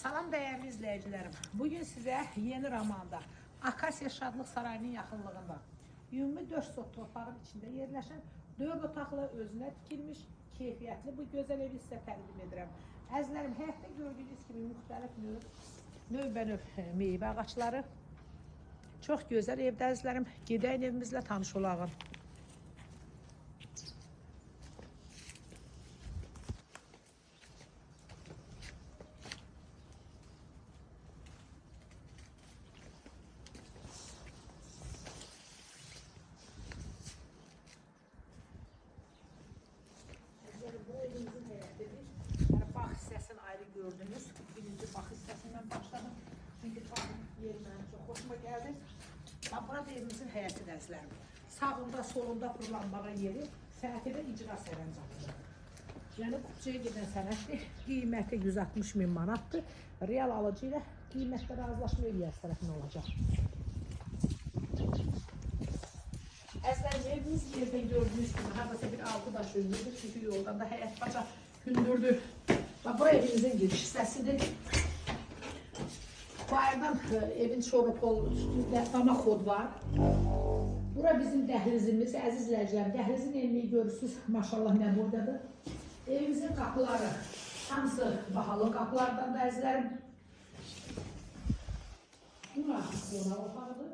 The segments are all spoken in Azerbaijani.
Salam değerli izleyicilerim. Bugün size yeni romanda Akasya Şadlıq Sarayının yaxınlığında ümumi 4 sot torpağın içinde yerleşen 4 otaqlı özünə tikilmiş keyfiyyətli bu gözəl evi sizə təqdim edirəm. Əzizlərim, həyətdə gördüyünüz kimi müxtəlif növbənöv meyvə ağaçları. Çox gözəl evdə əzizlərim. Gedəyin evimizlə tanış olağın. Bu evimizin həyətidir. Yəni, bax hissəsini ayrı gördünüz. Birinci bax hissəsindən başladım. Çünki bax yeri mənim çox xoşuma gəldi. Bax, burada evimizin həyəti əzizlərim. Sağında, solunda fırlanmağa yeri, səhətində icra sərəncamıdır. Yəni, kupçaya gedən sənətdir. Qiyməti 160 min manatdır. Real alıcı ilə qiymətdə razılaşma eləyəz tərəfin olacaq. Əzizlərim, evimiz yerdə gördüyünüz kimi haradasa bir 6 daş hündürdür. Çünki yoldan da həyət baca hündürdür. Bu evimizin giriş hissəsidir. Bayırdan evin şorupol üstündə dama xod var. Bura bizim dəhlizimiz, əziz izləyicilərim. Dəhlizin enliyi görürsünüz, maşallah nə buradadır. Evimizin qapıları, hamısı bahalı qapılardan da əzizlərim. Bura qonaq otağıdır.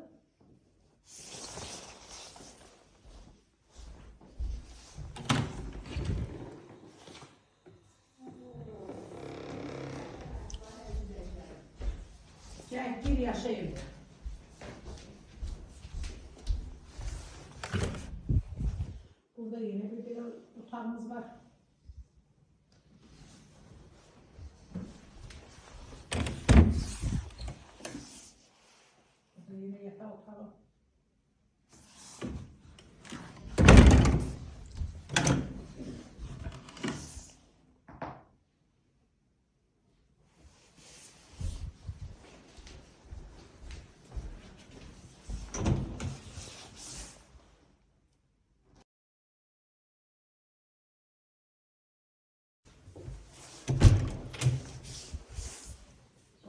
Gel, gir yaşayın. Burada yine bir otağımız var. Burada yine yatağı otağı.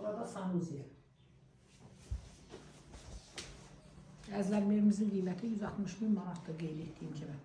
Burada sanusiya. Əzizlərim, evimizin qiyməti 160 min manatdır qeyd etdiyim kimi.